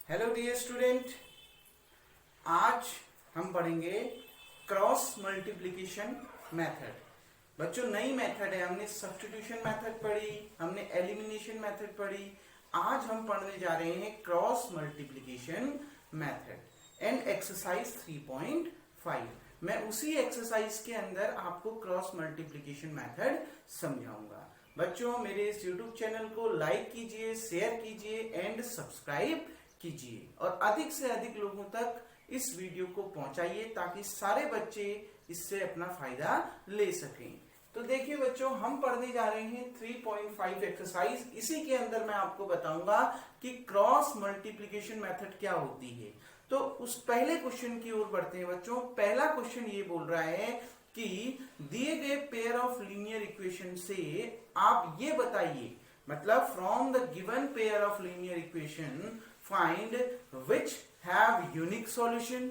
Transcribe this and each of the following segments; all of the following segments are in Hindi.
हेलो डियर स्टूडेंट, आज हम पढ़ेंगे क्रॉस मल्टीप्लिकेशन मेथड। बच्चों, नई मेथड है। हमने सब्स्टिट्यूशन मेथड पढ़ी, हमने एलिमिनेशन मेथड पढ़ी। आज हम पढ़ने जा रहे हैं cross multiplication method and exercise 3.5। मैं उसी एक्सरसाइज के अंदर आपको क्रॉस मल्टीप्लिकेशन मेथड समझाऊंगा। बच्चों, मेरे इस YouTube चैनल को लाइक कीजिए, शेयर कीजिए एंड सब्सक्राइब कीजिए और अधिक से अधिक लोगों तक इस वीडियो को पहुंचाइए ताकि सारे बच्चे इससे अपना फायदा ले सकें। तो देखिए बच्चों, हम पढ़ने जा रहे हैं 3.5 एक्सरसाइज। इसी के अंदर मैं आपको बताऊंगा कि क्रॉस मल्टीप्लिकेशन मेथड क्या होती है। तो उस पहले क्वेश्चन की ओर बढ़ते हैं बच्चों। पहला क्वेश्चन ये बोल रहा है कि दिए गए पेयर ऑफ लीनियर इक्वेशन से आप ये बताइए, मतलब from the given pair of linear equation find which have unique solution,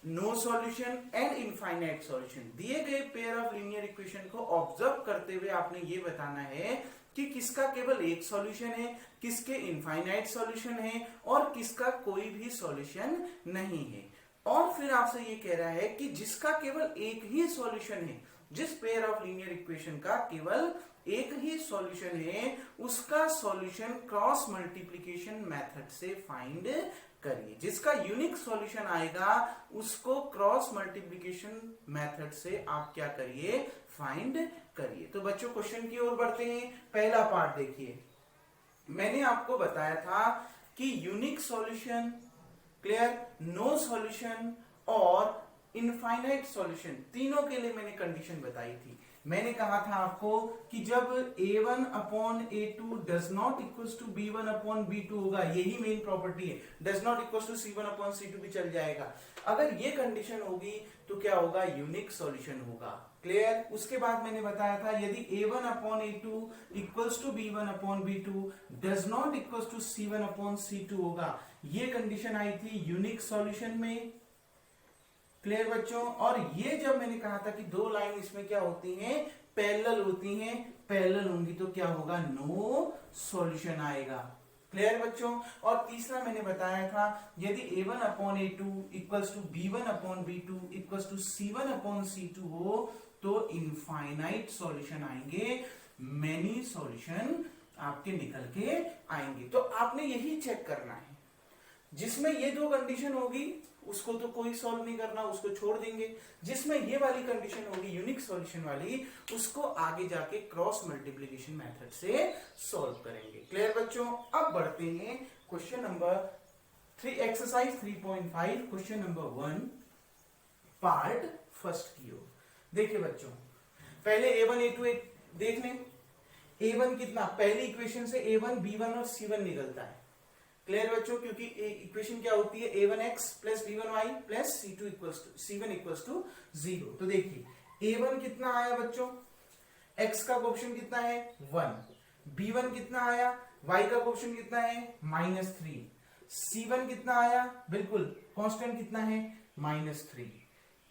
no solution and infinite solution। दिए गए पेयर ऑफ लीनियर इक्वेशन को ऑब्जर्व करते हुए आपने ये बताना है कि किसका केवल एक सॉल्यूशन है, किसके इनफाइनाइट सॉल्यूशन है और किसका कोई भी सॉल्यूशन नहीं है। और फिर आपसे ये कह रहा है कि जिसका केवल एक ही सॉल्यूशन है, जिस पेयर ऑफ लीनियर इक्वेशन का केवल एक ही सॉल्यूशन है, उसका सॉल्यूशन क्रॉस मल्टीप्लिकेशन मेथड से फाइंड करिए। जिसका यूनिक सॉल्यूशन आएगा उसको क्रॉस मल्टीप्लिकेशन मेथड से आप क्या करिए, फाइंड करिए। तो बच्चों, क्वेश्चन की ओर बढ़ते हैं। पहला पार्ट देखिए, मैंने आपको बताया था कि unique solution, clear, no solution और इनफाइनाइट सॉल्यूशन, तीनों के लिए मैंने कंडीशन बताई थी। मैंने कहा था आपको कि जब a1 upon a2 does not equals to b1 upon b2 होगा, यही मेन प्रॉपर्टी है। Does not equals to c1 upon c2 भी चल जाएगा। अगर ये कंडीशन होगी तो क्या होगा, यूनिक सॉल्यूशन होगा। क्लियर। उसके बाद मैंने बताया था यदि a1 upon a2 equals to b1 upon b2 does not equals to c1 upon c2 होगा, ये कंडीशन आई थी यूनिक सॉल्यूशन में। क्लियर बच्चों। और ये जब मैंने कहा था कि दो लाइन इसमें क्या होती हैं, पैरेलल होती हैं, पैरेलल होंगी तो क्या होगा, नो सॉल्यूशन आएगा। क्लियर बच्चों। और तीसरा मैंने बताया था यदि a1 upon a2 equals to b1 upon b2 equals to c1 upon c2 हो तो इनफाइनाइट सॉल्यूशन आएंगे, मेनी सॉल्यूशन आपके निकल के आएंगे। तो आपने यही चेक करना है, जिसमें ये दो कंडीशन होगी उसको तो कोई सॉल्व नहीं करना, उसको छोड़ देंगे। जिसमें ये वाली कंडीशन होगी यूनिक सॉल्यूशन वाली, उसको आगे जाके क्रॉस मल्टीप्लिकेशन मेथड से सॉल्व करेंगे। क्लियर बच्चों। अब बढ़ते हैं question number 3, exercise 3.5, question number 1 part first की ओर। देखिए बच्चों, पहले a1 a2 देख लें। a1 कितना, पहली इक्वेशन से a1 b1 और c1 निकलता है। क्लियर बच्चों, क्योंकि इक्वेशन क्या होती है, a1x plus b1y plus c1 equals to 0। तो देखिए a1 कितना आया बच्चों, x का कोएफिशिएंट कितना है 1, b1 कितना आया, y का कोएफिशिएंट कितना है -3, c1 कितना आया, बिल्कुल कांस्टेंट कितना है -3,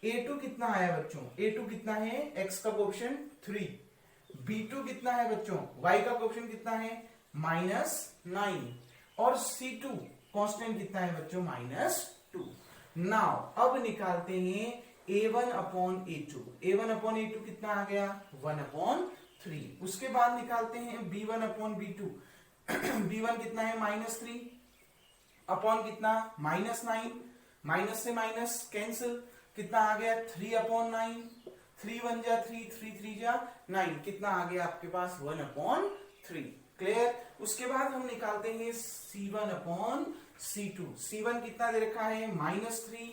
a2 कितना आया बच्चों, a2 कितना है, x का कोएफिशिएंट 3, b2 कितना है बच्चों, y का कोएफिशिएंट कितना है -9 और C2 कांस्टेंट कितना है बच्चों -2। नाउ अब निकालते हैं A1 upon A2। A1 upon A2 कितना आ गया 1/3। उसके बाद निकालते हैं B1 अपॉन B2। B1 कितना है -3 अपॉन कितना -9, माइनस से माइनस कैंसिल, कितना आ गया 3/9, 3 1 जा 3, 3 3 जा 9, कितना आ गया आपके पास 1/3। क्लियर। उसके बाद हम निकालते हैं C1 अपॉन C2। C1 कितना दे रखा है -3,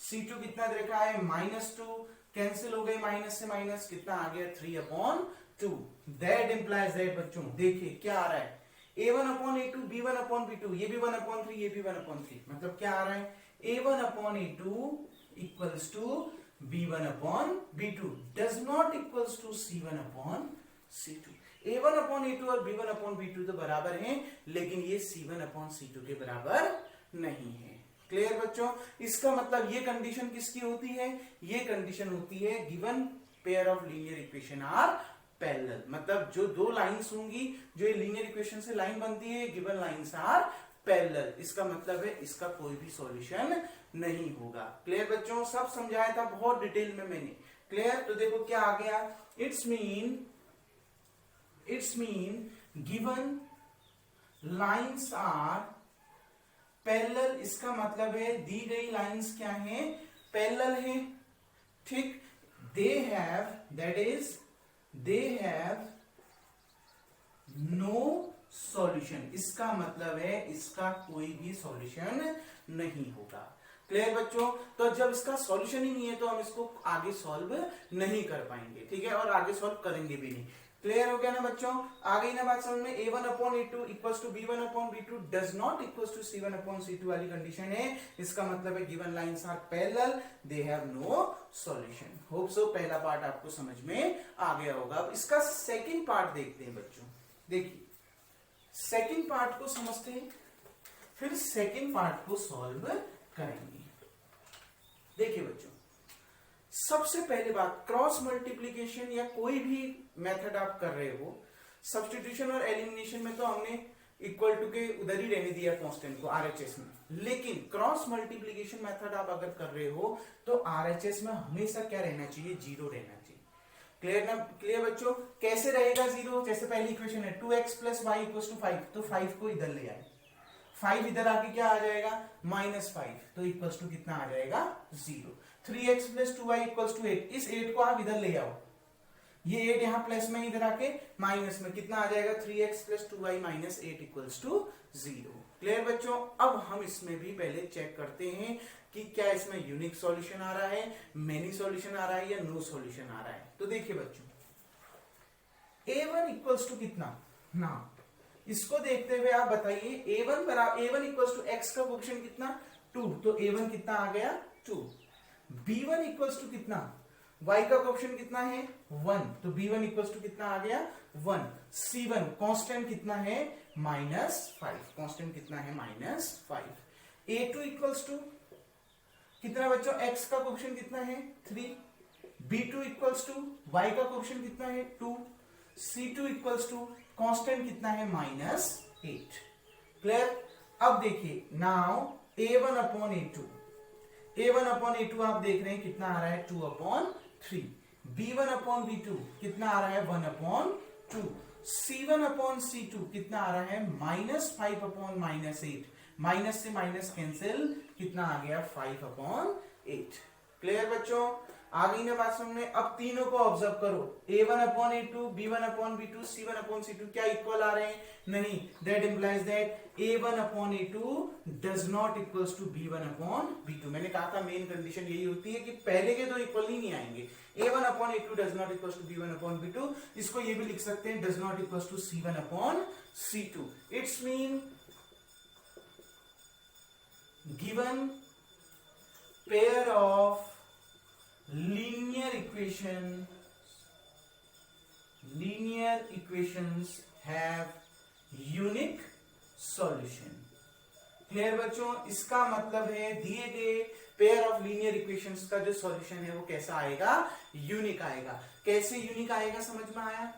C2 कितना दे रखा है -2, कैंसिल हो गए माइनस से माइनस, कितना आ गया 3/2। दैट इंप्लाइज दैट बच्चों, देखिए क्या आ रहा है, A1 upon A2 B1 upon B2, ये भी 1/3, ये भी 1/3, मतलब क्या आ रहा है A1 upon A2 equals to B1 upon B2 does not equals to C1 upon C2। A1 upon A2 और B1 अपॉन B2 तो बराबर हैं, लेकिन ये C1 अपॉन C2 के बराबर नहीं है। क्लियर बच्चों। इसका मतलब ये कंडीशन किसकी होती है, ये कंडीशन होती है given pair of linear equation are parallel, मतलब जो दो लाइंस होंगी, जो ये लीनियर इक्वेशन से लाइन बनती है, गिवन लाइंस आर पैरेलल, इसका मतलब है इसका कोई भी सॉल्यूशन नहीं होगा। क्लियर बच्चों, सब समझाया था बहुत डिटेल में मैंने। क्लियर, तो देखो क्या आ गया, it's mean given lines are parallel, इसका मतलब है दी गई लाइंस क्या है, पैरेलल है। ठीक, they have, that is they have no solution, इसका मतलब है इसका कोई भी सॉल्यूशन नहीं होगा। क्लियर बच्चों, तो जब इसका सॉल्यूशन ही नहीं है तो हम इसको आगे सॉल्व नहीं कर पाएंगे, ठीक है, और आगे सॉल्व करेंगे भी नहीं। क्लियर हो गया ना बच्चों, आ गई ना बात समझ में। a1 upon a2 equals to b1 upon b2 does not equals to c1 upon c2 वाली कंडीशन है, इसका मतलब है given lines are parallel, they have no solution. Hope so पहला पार्ट आपको समझ में आ गया होगा। अब इसका सेकंड पार्ट देखते हैं बच्चों। देखिए सेकंड पार्ट को समझते हैं, फिर सेकंड पार्ट को सॉल्व करेंगे। देखिए बच्चों, सबसे पहले बात, क्रॉस मल्टीप्लीकेशन या कोई भी मेथड आप कर रहे हो, सब्स्टिट्यूशन और एलिमिनेशन में तो हमने इक्वल टू के उधर ही रहने दिया कांस्टेंट को आरएचएस में, लेकिन क्रॉस मल्टीप्लीकेशन मेथड आप अगर कर रहे हो तो आरएचएस में हमेशा क्या रहना चाहिए, जीरो रहना चाहिए। क्लियर ना, क्लियर बच्चों, कैसे रहेगा जीरो, जैसे पहली इक्वेशन है 2x plus Y equals to 5, तो 5 को इधर ले आए, 5 इधर आके क्या आ जाएगा -5, तो इक्वल्स टू कितना आ जाएगा 0। 3x plus 2y equals to 8, इस 8 को आप इधर ले आओ, ये 8 यहां प्लस में, इधर आके माइनस में, कितना आ जाएगा 3x plus 2y minus 8 equals to 0। Clear बच्चों, अब हम इसमें भी पहले चेक करते हैं कि क्या इसमें यूनिक सॉल्यूशन आ रहा है, मेनी सॉल्यूशन आ रहा है या नो सॉल्यूशन आ रहा है। तो देखिए बच्चों, a1 इक्वल्स टू कितना ना, इसको देखते हुए आप बताइए a1 इक्वल्स टू x का कोएफिशिएंट कितना 2, तो a1 कितना आ गया 2। b1 इक्वल्स टू कितना, y का कोएफिशिएंट कितना है 1, तो b1 इक्वल्स टू कितना आ गया 1। c1 कांस्टेंट कितना है -5, कांस्टेंट कितना है -5। a2 इक्वल्स टू कितना बच्चों, x का कोएफिशिएंट कितना है 3, b2 इक्वल्स टू y का कोएफिशिएंट कितना है 2, c2 इक्वल्स टू कांस्टेंट कितना है -8। क्लियर, अब देखिए नाउ a1 अपॉन a2 आप देख रहे हैं कितना आ रहा है 2/3, b1 अपॉन b2 कितना आ रहा है 1/2, c1 अपॉन c2 कितना आ रहा है -5/8, माइनस से माइनस कैंसिल, कितना आ गया 5/8। क्लियर बच्चों, आ गई ना बात समझ में। अब तीनों को ऑब्जर्व करो, a1 upon a2, b1 upon b2, c1 upon c2 क्या इक्वल आ रहे हैं, नहीं, that implies that a1 upon a2 does not equals to b1 upon b2। मैंने कहा था मेन कंडीशन यही होती है कि पहले के दो इक्वल ही नहीं आएंगे। a1 upon a2 does not equals to b1 upon b2, इसको ये भी लिख सकते हैं does not equals to c1 upon c2। It's mean given pair of linear equations have unique solution। Clear बच्चों, इसका मतलब है दिए गए पेयर ऑफ लीनियर इक्वेशंस का जो सॉल्यूशन है वो कैसा आएगा, यूनिक आएगा। कैसे यूनिक आएगा समझ में आया,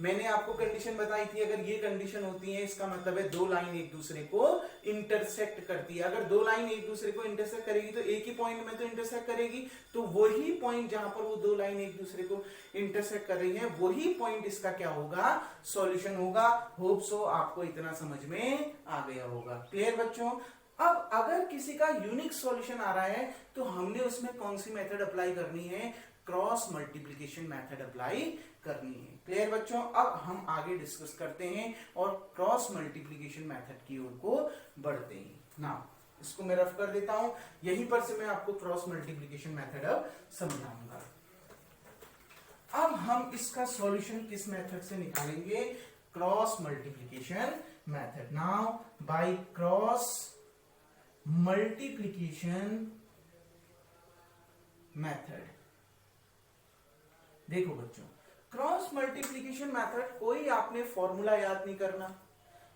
मैंने आपको कंडीशन बताई थी, अगर ये कंडीशन होती है इसका मतलब है दो लाइन एक दूसरे को इंटरसेक्ट करती है। अगर दो लाइन एक दूसरे को इंटरसेक्ट करेगी तो एक ही पॉइंट में तो इंटरसेक्ट करेगी, तो वही पॉइंट जहां पर वो दो लाइन एक दूसरे को इंटरसेक्ट कर रही है वही पॉइंट इसका क्या होगा, सॉल्यूशन होगा। होप सो आपको इतना समझ में आ गया होगा। क्लियर बच्चों, अब अगर किसी का यूनिक सॉल्यूशन आ रहा है तो हमने उसमें कौन सी मेथड अप्लाई करनी है, क्रॉस मल्टीप्लिकेशन मेथड अप्लाई करनी है। क्लियर बच्चों, अब हम आगे डिस्कस करते हैं और क्रॉस मल्टीप्लिकेशन मेथड की ओर को बढ़ते हैं। नाउ इसको मैं रफ कर देता हूं, यहीं पर से मैं आपको क्रॉस मल्टीप्लिकेशन मेथड अब समझाऊंगा। अब हम इसका सॉल्यूशन किस मेथड से निकालेंगे, cross multiplication method. Now by cross multiplication method, देखो बच्चों, क्रॉस मल्टीप्लिकेशन मेथड कोई आपने फॉर्मूला याद नहीं करना।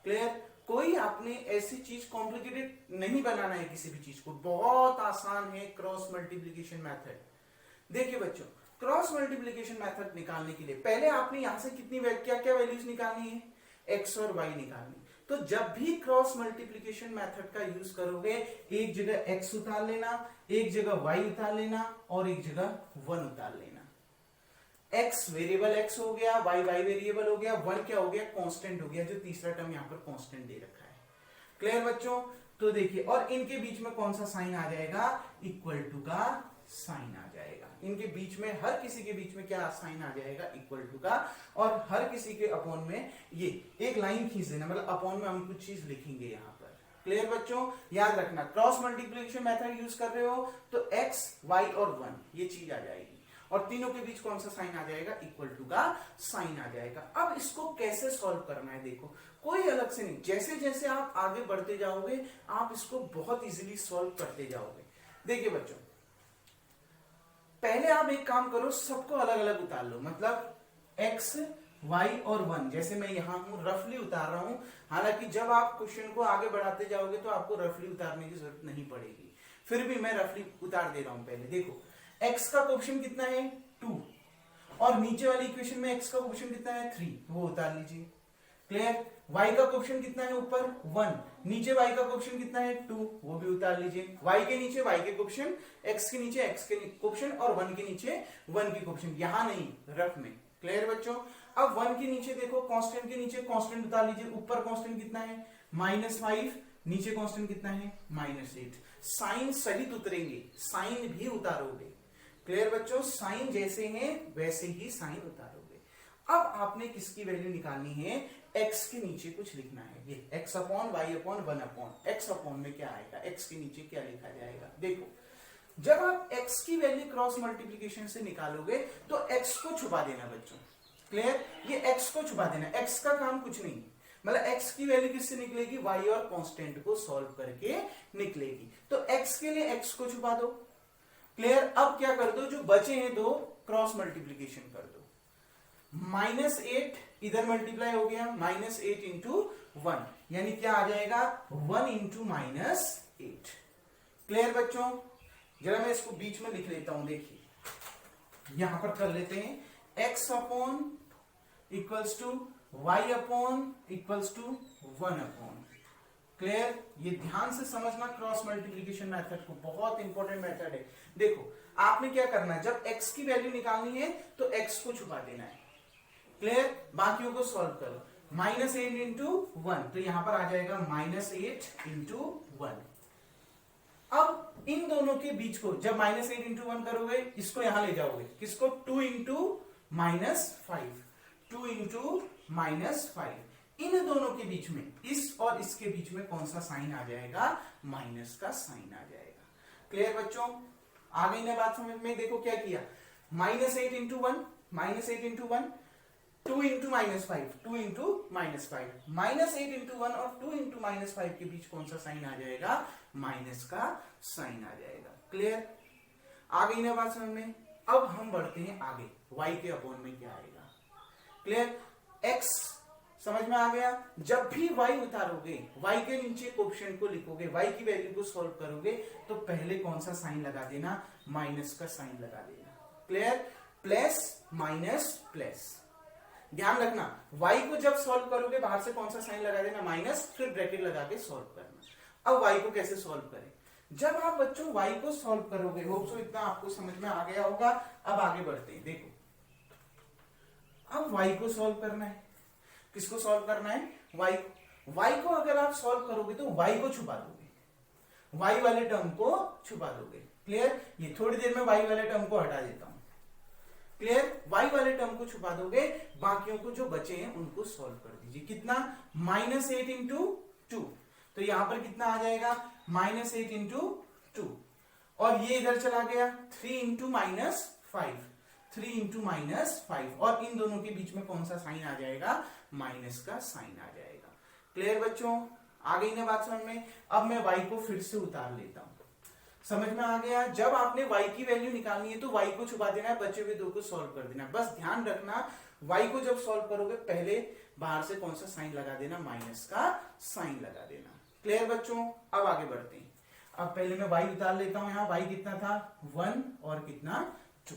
क्लियर, कोई आपने ऐसी चीज कॉम्प्लिकेटेड नहीं बनाना है किसी भी चीज को, बहुत आसान है क्रॉस मल्टीप्लिकेशन मेथड। देखिए बच्चों, क्रॉस मल्टीप्लिकेशन मेथड निकालने के लिए पहले आपने यहां से कितनी क्या क्या वैल्यूज निकालनी है, x और y निकालनी। तो जब भी क्रॉस मल्टीप्लीकेशन मेथड का यूज करोगे, एक जगह x उतार लेना, एक जगह y उतार लेना और एक जगह 1 उतार लेना। x वेरिएबल x हो गया, y वेरिएबल हो गया, 1 क्या हो गया, कांस्टेंट हो गया, जो तीसरा टर्म यहाँ पर कांस्टेंट दे रखा है। क्लियर बच्चों? तो देखिए, और इनके बीच में कौन सा साइन आ जाएगा, इक्वल टू का साइन आ जाएगा। इनके बीच में, हर किसी के बीच में क्या साइन आ जाएगा, इक्वल टू का, और हर किसी के अपॉन में ये एक लाइन खींच देना, मतलब अपॉन में हम कुछ चीज लिखेंगे यहाँ पर। क्लियर बच्चों? याद रखना, क्रॉस मल्टीप्लिकेशन मेथड यूज कर रहे हो तो x, y और 1 ये चीज आ जाएगी, और तीनों के बीच कौन सा साइन आ जाएगा, इक्वल टू का साइन आ जाएगा। अब इसको कैसे सॉल्व करना है, देखो कोई अलग से नहीं, जैसे जैसे आप आगे बढ़ते जाओगे आप इसको बहुत इजीली सॉल्व करते जाओगे। देखिए बच्चों, पहले आप एक काम करो, सबको अलग अलग उतार लो, मतलब x, y और 1, जैसे मैं यहां हूं रफली उतार रहा हूं। हालांकि जब आप क्वेश्चन को आगे बढ़ाते जाओगे तो आपको रफली उतारने की जरूरत नहीं पड़ेगी, फिर भी मैं रफली उतार दे रहा हूं। पहले देखो, x का कोएफिशिएंट कितना है, 2, और नीचे वाली इक्वेशन में x का कोएफिशिएंट कितना है, 3, वो उतार लीजिए। क्लियर? y का कोएफिशिएंट कितना है, ऊपर 1, नीचे y का कोएफिशिएंट कितना है, 2, वो भी उतार लीजिए। y के नीचे y के कोएफिशिएंट, x के नीचे x के कोएफिशिएंट और 1 के नीचे 1 के कोएफिशिएंट, यहां नहीं, रफ में। क्लियर बच्चों? अब 1 के नीचे देखो, कांस्टेंट के नीचे कांस्टेंट उतार लीजिए। ऊपर कांस्टेंट कितना है, -5, नीचे कांस्टेंट कितना है, -8। साइन सहित उतरेंगे, साइन भी उतारोगे। क्लियर बच्चों? साइन जैसे हैं वैसे ही साइन उतारोगे। अब आपने किसकी वैल्यू निकालनी है, x के नीचे कुछ लिखना है, ये x upon y upon 1 upon x upon में क्या आएगा, x के नीचे क्या लिखा जाएगा। देखो, जब आप x की वैल्यू क्रॉस मल्टीप्लिकेशन से निकालोगे तो x को छुपा देना बच्चों। क्लियर? ये x को छुपा देना, x का काम कुछ नहीं, मतलब x की वैल्यू किससे निकलेगी, y और कांस्टेंट को सॉल्व करके निकलेगी। तो x के लिए x को छुपा दो। क्लियर? अब क्या कर दो, जो बचे हैं दो, क्रॉस मल्टीप्लिकेशन कर दो। -8 इधर मल्टीप्लाई हो गया, -8 इंटू 1, यानी क्या आ जाएगा, 1 इंटू -8। क्लियर बच्चों? जरा मैं इसको बीच में लिख लेता हूं, देखिए यहां पर कर लेते हैं, x upon equals to y upon equals to 1 upon. Clear? ये ध्यान से समझना क्रॉस मल्टीप्लिकेशन मेथड को, बहुत इंपॉर्टेंट मेथड है। देखो, आपने क्या करना है, जब x की वैल्यू निकालनी है तो x को छुपा देना है। क्लियर? बाकियों को सॉल्व करो। -8 इंटू 1, तो यहां पर आ जाएगा -8 इंटू 1। अब इन दोनों के बीच को जब -8 इंटू 1 करोगे, इसको यहां ले जाओगे, किसको, 2 इंटू -5, 2 इंटू -5। इन दोनों के बीच में, इस और इसके बीच में कौन सा साइन आ जाएगा, माइनस का साइन आ जाएगा। क्लियर बच्चों? आ गई ना बात समझ में? देखो क्या किया, -8 into 1, -8 into 1, 2 into -5, 2 into -5, -8 into 1 और 2 इंटू -5 के बीच कौन सा साइन आ जाएगा, माइनस का साइन आ जाएगा। क्लियर? आ गई ना बात समझ में? अब हम बढ़ते हैं आगे, y के अपॉन में क्या आएगा। क्लियर? x समझ में आ गया? जब भी y उतारोगे, y के नीचे कोएफिशिएंट को लिखोगे, y की वैल्यू को सॉल्व करोगे तो पहले कौन सा साइन लगा देना, माइनस का साइन लगा देना। क्लियर? प्लस माइनस प्लस, ध्यान रखना, y को जब सॉल्व करोगे बाहर से कौन सा साइन लगा देना, माइनस, फिर ब्रैकेट लगा के सॉल्व करना। अब y को कैसे सॉल्व करें, जब आप बच्चों y को सॉल्व करोगे, होप सो इतना आपको समझ में आ गया होगा। अब आगे बढ़ते हैं, देखो अब y को सॉल्व करना है, किसको सॉल्व करना है, y को अगर आप सॉल्व करोगे तो y को छुपा दोगे, y वाले टर्म को छुपा दोगे। क्लियर? ये थोड़ी देर में y वाले टर्म को हटा देता हूं। क्लियर? y वाले टर्म को छुपा दोगे, बाकियों को जो बचे हैं उनको सॉल्व कर दीजिए। कितना, -8 इंटू 2, तो यहां पर कितना आ जाएगा, -8 इंटू 2, और ये इधर चला गया, 3 इंटू -5, 3 इंटू -5, और इन दोनों के बीच में कौन सा साइन आ जाएगा, माइनस का साइन आ जाएगा। क्लियर बच्चों? आ गई ना बात समझ में? अब मैं y को फिर से उतार लेता हूं, समझ में आ गया? जब आपने y की वैल्यू निकालनी है तो y को छुपा देना है, बचे हुए दो को सॉल्व कर देना। बस ध्यान रखना, y को जब सॉल्व करोगे पहले बाहर से कौन सा साइन लगा देना, माइनस का साइन लगा देना। क्लियर बच्चों? अब आगे बढ़ते हैं। अब पहले मैं y उतार लेता हूं, यहाँ y कितना था, 1 और कितना, 2।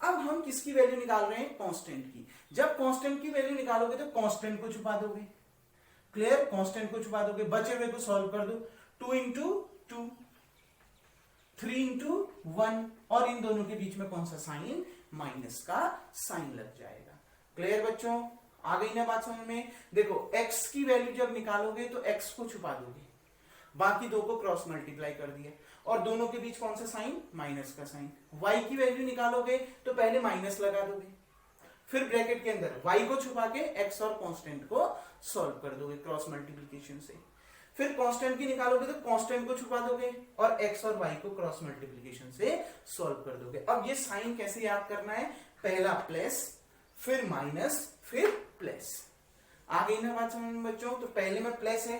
अब हम किसकी वैल्यू निकाल रहे हैं, कांस्टेंट की। जब कांस्टेंट की वैल्यू निकालोगे तो कांस्टेंट को छुपा दोगे, क्लियर, कांस्टेंट को छुपा दोगे, बचे हुए को सॉल्व कर दो, 2 इंटू 2, 3 इंटू 1, और इन दोनों के बीच में कौन सा साइन, माइनस का साइन लग जाएगा। क्लियर बच्चों, आ गई ना बात समझ में। देखो x की वैल्यू जब निकालोगे तो x को छुपा दोगे, बाकी दो को क्रॉस मल्टीप्लाई कर दिया, और दोनों के बीच कौन सा साइन, माइनस का साइन। y की वैल्यू निकालोगे तो पहले माइनस लगा दोगे, फिर ब्रैकेट के अंदर y को छुपा के x और कांस्टेंट को सॉल्व कर दोगे क्रॉस मल्टीप्लिकेशन से, फिर कांस्टेंट की निकालोगे तो कांस्टेंट को छुपा दोगे और x और y को क्रॉस मल्टीप्लिकेशन से सॉल्व कर दोगे। अब ये साइन कैसे याद करना है, पहला प्लस, फिर माइनस, फिर प्लस। आ गई ना बात समझ में बच्चों। तो पहले में प्लस है,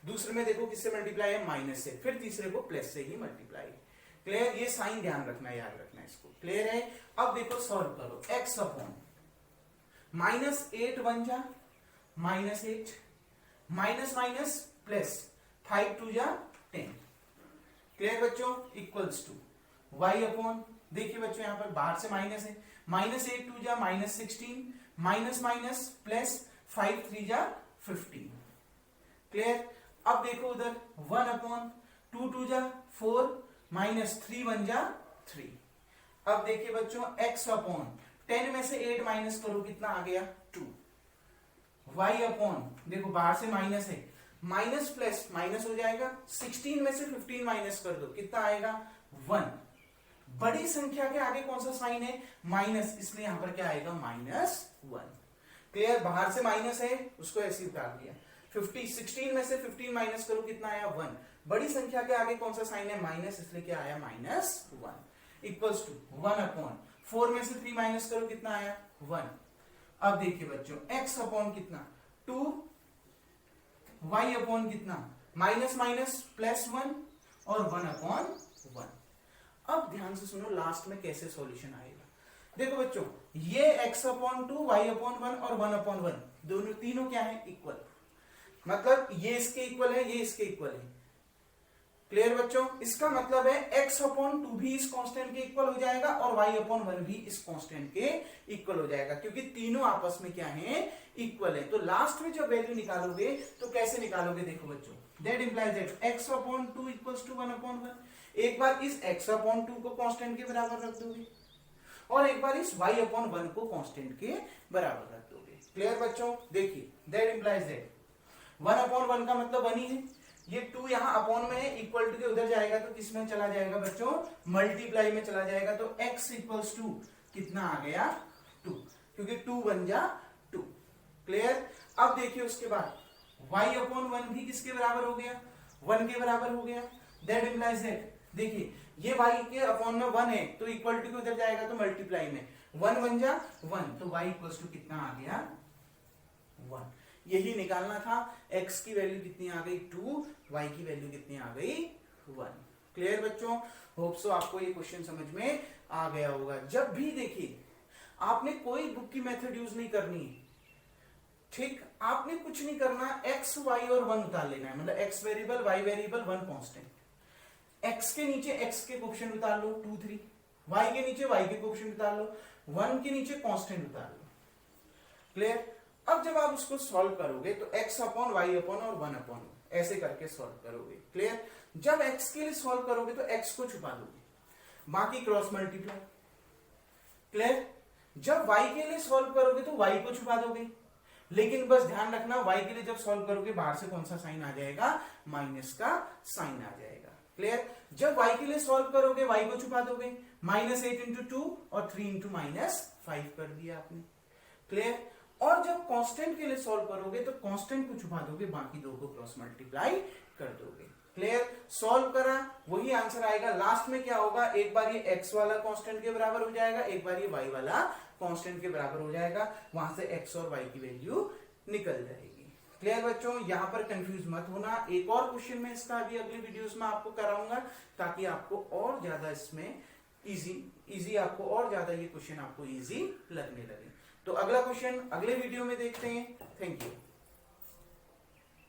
दूसरे में देखो किससे मल्टीप्लाई है, माइनस से, फिर तीसरे को प्लस से ही मल्टीप्लाई। क्लियर, ये साइन ध्यान रखना, याद रखना इसको। क्लियर है। अब देखो सॉल्व करो, x अपॉन -8 बन जा -8, माइनस माइनस प्लस, 5 2 जा 10। क्लियर बच्चों, इक्वल्स टू y अपॉन, देखिए बच्चों यहां पर बाहर से माइनस है, -8 2 जा -16, माइनस माइनस प्लस, 5 3 जा 15। क्लियर। अब देखो उधर 1 अपॉन 2 2 जा 4, -3 1 जा 3। अब देखिए बच्चों x अपॉन 10 में से 8 माइनस करो, कितना आ गया 2। y अपॉन, देखो बाहर से माइनस है, माइनस प्लस माइनस हो जाएगा, 16 में से 15 माइनस कर दो, कितना आएगा 1। बड़ी संख्या के आगे कौन सा साइन है, माइनस, इसलिए यहां पर क्या आएगा -1। क्लियर, बाहर से माइनस है उसको ऐसे उतार दिया, 16 में से 15 माइनस करो, कितना आया 1। बड़ी संख्या के आगे कौन सा साइन है, माइनस, इसलिए क्या आया -1, इक्वल्स टू 1 अपॉन 4 में से 3 माइनस करो, कितना आया 1। अब देखिए बच्चों x अपॉन कितना 2, y अपॉन कितना माइनस माइनस प्लस 1 और 1 अपॉन 1। अब ध्यान से सुनो लास्ट में कैसे सॉल्यूशन आएगा। देखो बच्चों ये x अपॉन 2, y अपॉन 1 और 1 अपॉन 1 दोनों तीनों क्या है, इक्वल, मतलब ये इसके इक्वल है, ये इसके इक्वल है। क्लियर बच्चों, इसका मतलब है x अपॉन 2 भी इस कांस्टेंट के इक्वल हो जाएगा और y अपॉन 1 भी इस कांस्टेंट के इक्वल हो जाएगा, क्योंकि तीनों आपस में क्या है, इक्वल है। तो लास्ट में जब वैल्यू निकालोगे तो कैसे निकालोगे, देखो बच्चों, that implies that x upon 2 equals to 1 upon 1। एक बार इस x अपॉन 2 को कांस्टेंट के बराबर रख दोगे और एक बार इस y अपॉन 1 को कांस्टेंट के बराबर रख दोगे। क्लियर बच्चों, देखिए दैट इंप्लाइज दैट 1 अपॉन 1 का मतलब 1 ही है, ये 2 यहां अपॉन में है, इक्वल टू के उधर जाएगा तो किसमें चला जाएगा बच्चों, मल्टीप्लाई में चला जाएगा। तो x इक्वल्स टू कितना आ गया 2, क्योंकि 2 बन जा 2। क्लियर। अब देखिए उसके बाद y अपॉन 1 भी किसके बराबर हो गया, 1 के बराबर हो गया। दैट इंप्लाइज दैट, देखिए ये y के अपॉन में 1 है तो इक्वल टू के उधर जाएगा तो मल्टीप्लाई में 1 बन जा 1, तो y इक्वल्स टू कितना आ गया 1। यही निकालना था, x की वैल्यू कितनी आ गई 2, y की वैल्यू कितनी आ गई 1। क्लियर बच्चों, होप सो आपको ये क्वेश्चन समझ में आ गया होगा। जब भी देखिए आपने कोई बुक की मेथड यूज नहीं करनी, ठीक, आपने कुछ नहीं करना, x y और 1 उतार लेना है, मतलब x variable y variable 1 constant, x के नीचे x के कोएफिशिएंट उतार लो 2 3, y के नीचे y के कोएफिशिएंट उतार लो, 1 के नीचे कांस्टेंट उतार लो। क्लियर। अब जब आप उसको सॉल्व करोगे तो x अपॉन y अपॉन और 1 अपॉन ऐसे करके सॉल्व करोगे। क्लियर। जब x के लिए सॉल्व करोगे तो x को छुपा दोगे, बाकी क्रॉस मल्टीप्लाई। क्लियर। जब y के लिए सॉल्व करोगे तो y को छुपा दोगे, लेकिन बस ध्यान रखना y के लिए जब सॉल्व करोगे बाहर से कौन सा साइन आ जाएगा, माइनस का साइन आ जाएगा। क्लियर। जब y के लिए सॉल्व करोगे y को छुपा दोगे, -8 इंटू 2 और 3 इंटू -5 कर दिया आपने। क्लियर। और जब कांस्टेंट के लिए सॉल्व करोगे तो कांस्टेंट को छुपा दोगे, बाकी दो को क्रॉस मल्टीप्लाई कर दोगे। क्लियर। सॉल्व करा वही आंसर आएगा। लास्ट में क्या होगा, एक बार ये x वाला कांस्टेंट के बराबर हो जाएगा, एक बार ये y वाला कांस्टेंट के बराबर हो जाएगा, वहां से x और y की वैल्यू निकल जाएगी। क्लियर बच्चों, यहां पर कंफ्यूज मत होना। एक और क्वेश्चन में इसका अभी अगली वीडियोस में आपको कराऊंगा, ताकि आपको और ज्यादा इसमें इजी आपको और ज्यादा ये क्वेश्चन आपको इजी लगने लगे। तो अगला क्वेश्चन अगले वीडियो में देखते हैं। Thank you.